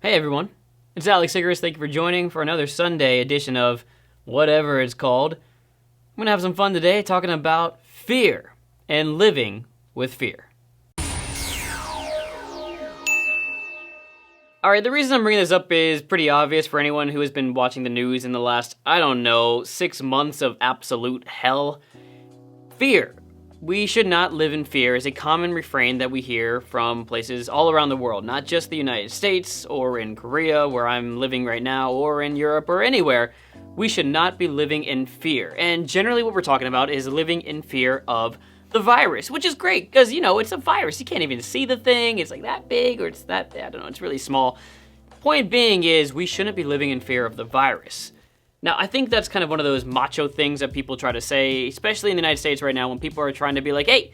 Hey everyone, it's Sigrist. Thank you for joining for another Sunday edition of whatever it's called. I'm gonna have some fun today talking about fear and living with fear. Alright, the reason I'm bringing this up is pretty obvious for anyone who has been watching the news in the last, 6 months of absolute hell. Fear. We should not live in fear is a common refrain that we hear from places all around the world, not just the United States or in Korea, where I'm living right now, or in Europe or anywhere. We should not be living in fear. And generally what we're talking about is living in fear of the virus, which is great because, it's a virus. You can't even see the thing. It's like that big or it's that, it's really small. Point being is we shouldn't be living in fear of the virus. Now, I think that's kind of one of those macho things that people try to say, especially in the United States right now, when people are trying to be like, hey,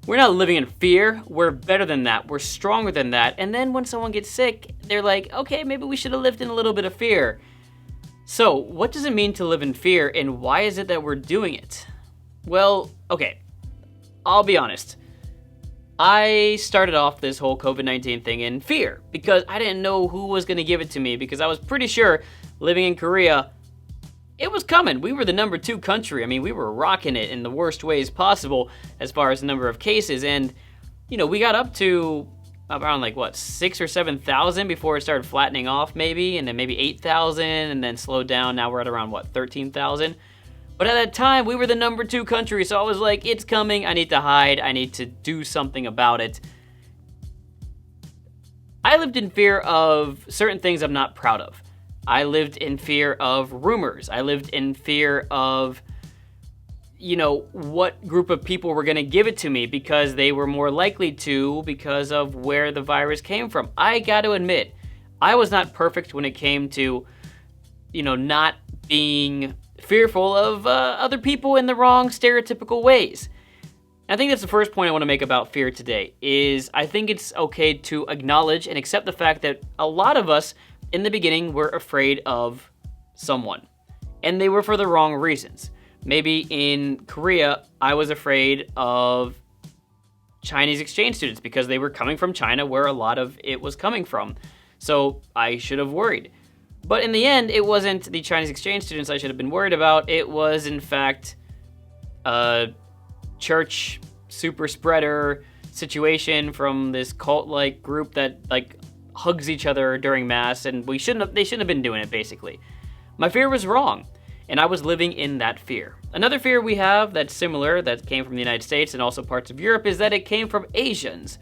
we're not living in fear, we're better than that, we're stronger than that, and then when someone gets sick, they're like, okay, maybe we should have lived in a little bit of fear. So, what does it mean to live in fear, and why is it that we're doing it? Well, okay, I'll be honest. I started off this whole COVID-19 thing in fear, because I didn't know who was going to give it to me, because I was pretty sure living in Korea, it was coming. We were the number 2 country. I mean, we were rocking it in the worst ways possible as far as the number of cases. And, we got up to around 6 or 7,000 before it started flattening off maybe, and then maybe 8,000 and then slowed down. Now we're at around 13,000. But at that time, we were the number 2 country. So I was like, it's coming. I need to hide. I need to do something about it. I lived in fear of certain things I'm not proud of. I lived in fear of rumors. I lived in fear of, what group of people were going to give it to me because they were more likely to because of where the virus came from. I got to admit, I was not perfect when it came to, not being fearful of other people in the wrong stereotypical ways. I think that's the first point I want to make about fear today, is I think it's okay to acknowledge and accept the fact that a lot of us in the beginning were afraid of someone, and they were for the wrong reasons. Maybe in Korea, I was afraid of Chinese exchange students because they were coming from China where a lot of it was coming from. So I should have worried. But in the end, it wasn't the Chinese exchange students I should have been worried about. It was, in fact, a church super spreader situation from this cult-like group that, hugs each other during mass, and they shouldn't have been doing it, basically. My fear was wrong, and I was living in that fear. Another fear we have that's similar, that came from the United States and also parts of Europe, is that it came from Asians.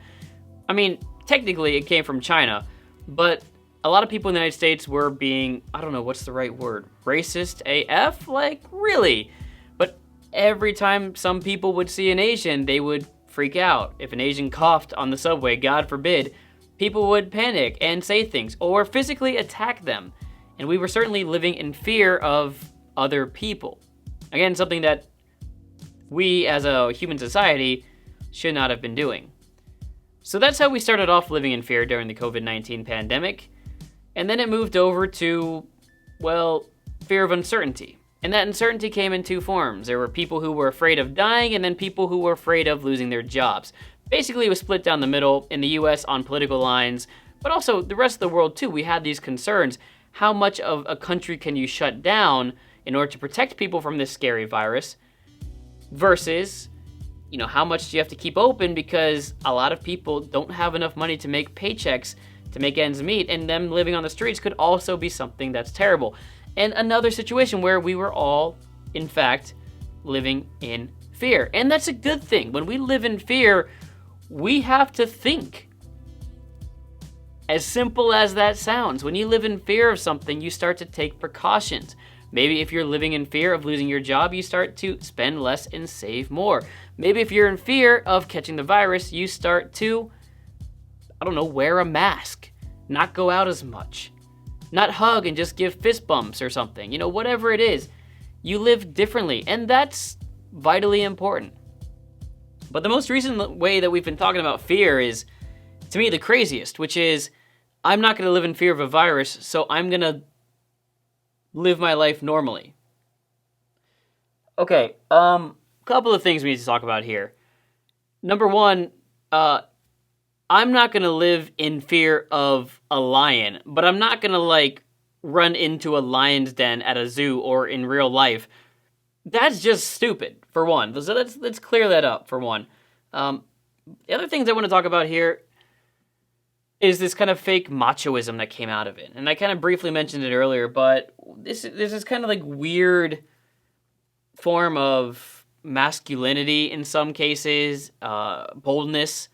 I mean, technically it came from China, but a lot of people in the United States were being, what's the right word, racist AF? Really? But every time some people would see an Asian, they would freak out. If an Asian coughed on the subway, God forbid, people would panic and say things or physically attack them. And we were certainly living in fear of other people. Again, something that we as a human society should not have been doing. So that's how we started off living in fear during the COVID-19 pandemic. And then it moved over to, fear of uncertainty. And that uncertainty came in 2 forms. There were people who were afraid of dying and then people who were afraid of losing their jobs. Basically, it was split down the middle in the US on political lines, but also the rest of the world too. We had these concerns. How much of a country can you shut down in order to protect people from this scary virus versus, how much do you have to keep open because a lot of people don't have enough money to make paychecks to make ends meet, and them living on the streets could also be something that's terrible. And another situation where we were all, in fact, living in fear. And that's a good thing. When we live in fear, we have to think. As simple as that sounds, when you live in fear of something, you start to take precautions. Maybe if you're living in fear of losing your job, you start to spend less and save more. Maybe if you're in fear of catching the virus, you start to, wear a mask, not go out as much, not hug and just give fist bumps or something. Whatever it is, you live differently, and that's vitally important. But the most recent way that we've been talking about fear is, to me, the craziest, which is, I'm not going to live in fear of a virus, so I'm going to live my life normally. Okay, couple of things we need to talk about here. Number one, I'm not going to live in fear of a lion, but I'm not going to like run into a lion's den at a zoo or in real life. That's just stupid, for one. So let's clear that up, for one. The other things I want to talk about here is this kind of fake machoism that came out of it. And I kind of briefly mentioned it earlier, but there's this kind of like weird form of masculinity in some cases, boldness,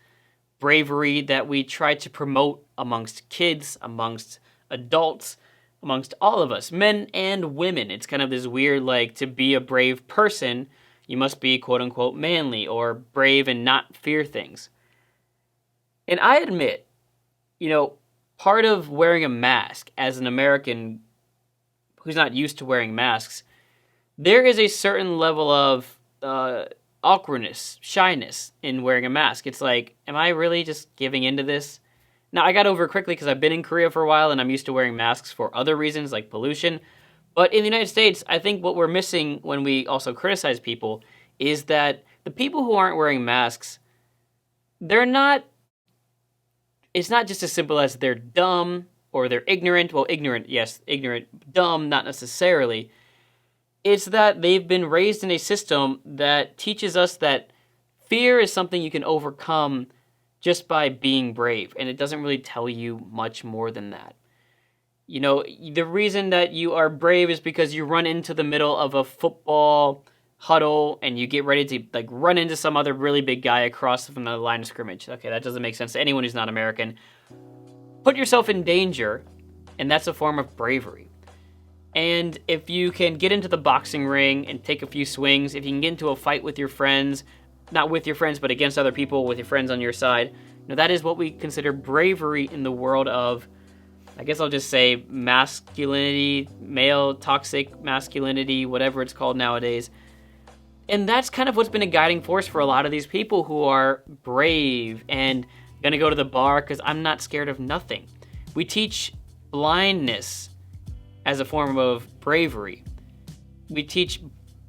bravery that we try to promote amongst kids, amongst adults, amongst all of us, men and women. It's kind of this weird, like, to be a brave person, you must be quote-unquote manly or brave and not fear things. And I admit, part of wearing a mask as an American who's not used to wearing masks, there is a certain level of awkwardness, shyness in wearing a mask. It's like, am I really just giving into this? Now, I got over it quickly because I've been in Korea for a while and I'm used to wearing masks for other reasons like pollution. But in the United States, I think what we're missing when we also criticize people is that the people who aren't wearing masks, it's not just as simple as they're dumb or they're ignorant. Well, ignorant, yes, ignorant. Dumb, not necessarily. It's that they've been raised in a system that teaches us that fear is something you can overcome just by being brave, and it doesn't really tell you much more than that. The reason that you are brave is because you run into the middle of a football huddle and you get ready to like run into some other really big guy across from the line of scrimmage. Okay, that doesn't make sense to anyone who's not American. Put yourself in danger, and that's a form of bravery. And if you can get into the boxing ring and take a few swings, if you can get into a fight with your friends, not with your friends, but against other people with your friends on your side, that is what we consider bravery in the world of, I guess I'll just say masculinity, male toxic masculinity, whatever it's called nowadays. And that's kind of what's been a guiding force for a lot of these people who are brave and gonna go to the bar because I'm not scared of nothing. We teach blindness as a form of bravery. We teach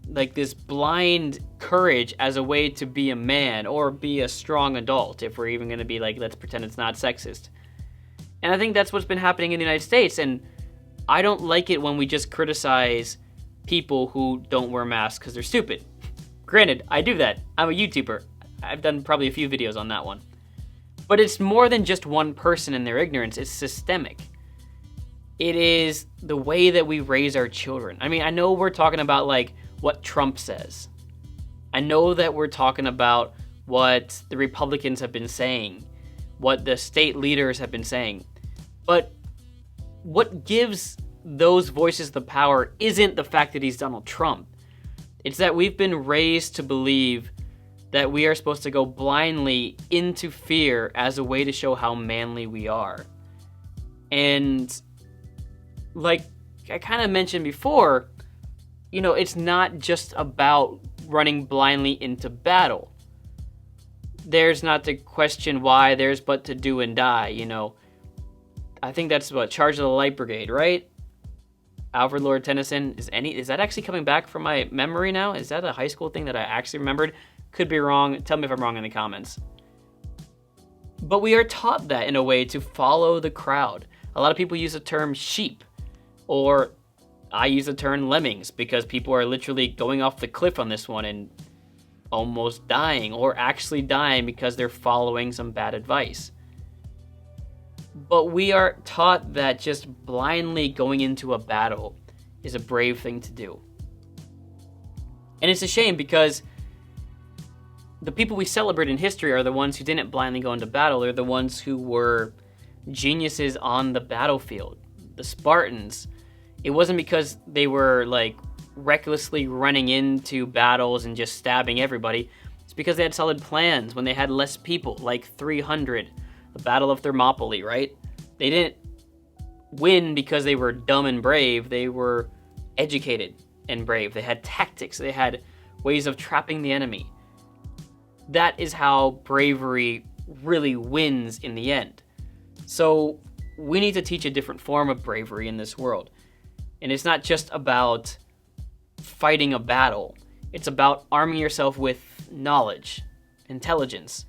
like this blind courage as a way to be a man or be a strong adult, if we're even going to be like, let's pretend it's not sexist. And I think that's what's been happening in the United States, and I don't like it when we just criticize people who don't wear masks because they're stupid. Granted, I do that. I'm a YouTuber. I've done probably a few videos on that one. But it's more than just one person and their ignorance. It's systemic. It is the way that we raise our children. I mean, I know we're talking about like what Trump says. I know that we're talking about what the Republicans have been saying, what the state leaders have been saying. But what gives those voices the power isn't the fact that he's Donald Trump. It's that we've been raised to believe that we are supposed to go blindly into fear as a way to show how manly we are. And like I kind of mentioned before, it's not just about running blindly into battle. There's not to question why, there's but to do and die, I think that's what, Charge of the Light Brigade, right? Alfred Lord Tennyson. Is that actually coming back from my memory now? Is that a high school thing that I actually remembered? Could be wrong. Tell me if I'm wrong in the comments. But we are taught that in a way to follow the crowd. A lot of people use the term sheep, or I use the term lemmings because people are literally going off the cliff on this one and almost dying, or actually dying because they're following some bad advice. But we are taught that just blindly going into a battle is a brave thing to do. And it's a shame because the people we celebrate in history are the ones who didn't blindly go into battle. They're the ones who were geniuses on the battlefield. The Spartans, it wasn't because they were like recklessly running into battles and just stabbing everybody. It's because they had solid plans when they had less people, like 300. The Battle of Thermopylae, right? They didn't win because they were dumb and brave. They were educated and brave. They had tactics. They had ways of trapping the enemy. That is how bravery really wins in the end. So we need to teach a different form of bravery in this world. And it's not just about fighting a battle. It's about arming yourself with knowledge, intelligence,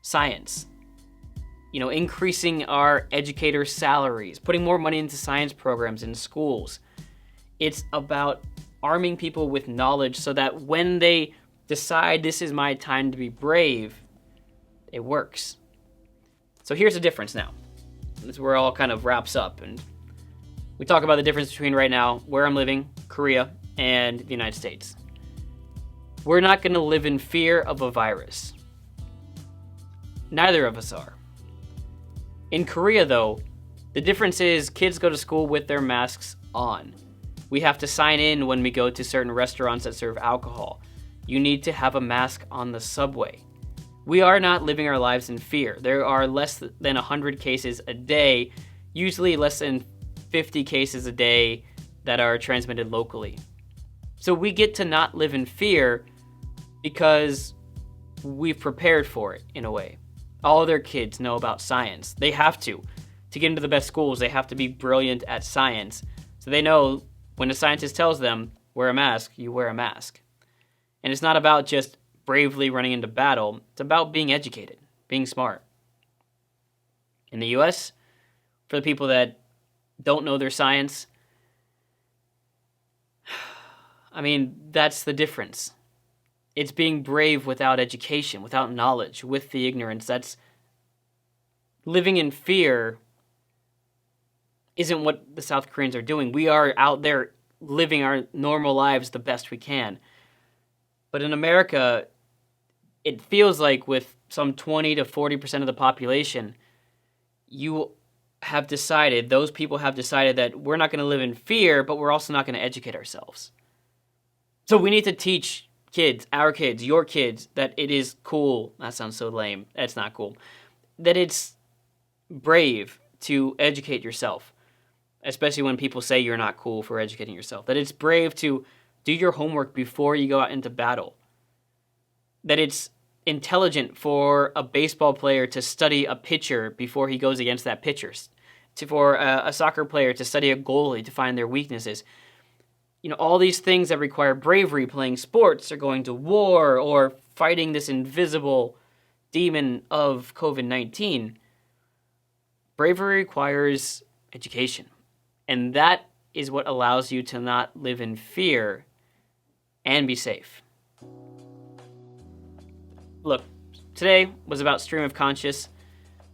science. increasing our educators' salaries, putting more money into science programs in schools. It's about arming people with knowledge so that when they decide this is my time to be brave, it works. So here's the difference now. This is where it all kind of wraps up. And we talk about the difference between right now, where I'm living, Korea, and the United States. We're not going to live in fear of a virus. Neither of us are. In Korea, though, the difference is kids go to school with their masks on. We have to sign in when we go to certain restaurants that serve alcohol. You need to have a mask on the subway. We are not living our lives in fear. There are less than 100 cases a day, usually less than 50 cases a day that are transmitted locally. So we get to not live in fear because we've prepared for it in a way. All their kids know about science. They have to. To get into the best schools, they have to be brilliant at science. So they know when a scientist tells them, wear a mask, you wear a mask. And it's not about just bravely running into battle. It's about being educated, being smart. In the US, for the people that don't know their science, that's the difference. It's being brave without education, without knowledge, with the ignorance. That's living in fear isn't what the South Koreans are doing. We are out there living our normal lives the best we can. But in America, it feels like with some 20 to 40% of the population, those people have decided that we're not going to live in fear, but we're also not going to educate ourselves. So we need to teach kids, our kids, your kids, that it is cool. That sounds so lame. That's not cool. That it's brave to educate yourself, especially when people say you're not cool for educating yourself. That it's brave to do your homework before you go out into battle. That it's intelligent for a baseball player to study a pitcher before he goes against that pitcher. For a soccer player to study a goalie to find their weaknesses. All these things that require bravery, playing sports or going to war or fighting this invisible demon of COVID-19. Bravery requires education. And that is what allows you to not live in fear and be safe. Look, today was about stream of conscious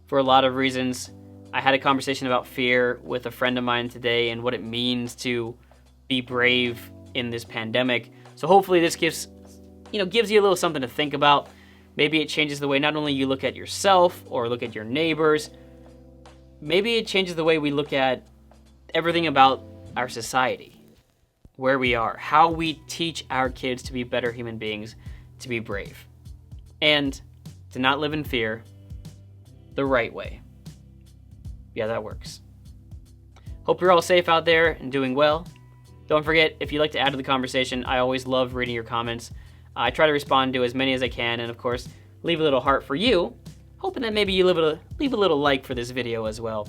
for a lot of reasons. I had a conversation about fear with a friend of mine today and what it means to be brave in this pandemic. So hopefully this gives you a little something to think about. Maybe it changes the way not only you look at yourself or look at your neighbors. Maybe it changes the way we look at everything about our society, where we are, how we teach our kids to be better human beings, to be brave, and to not live in fear the right way. Yeah, that works. Hope you're all safe out there and doing well. Don't forget, if you'd like to add to the conversation, I always love reading your comments. I try to respond to as many as I can, and of course, leave a little heart for you, hoping that maybe you leave a little like for this video as well.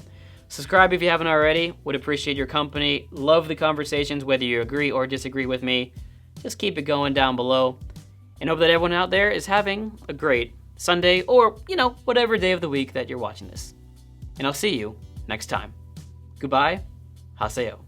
Subscribe if you haven't already. Would appreciate your company. Love the conversations, whether you agree or disagree with me. Just keep it going down below. And hope that everyone out there is having a great Sunday or, whatever day of the week that you're watching this. And I'll see you next time. Goodbye Haseyo.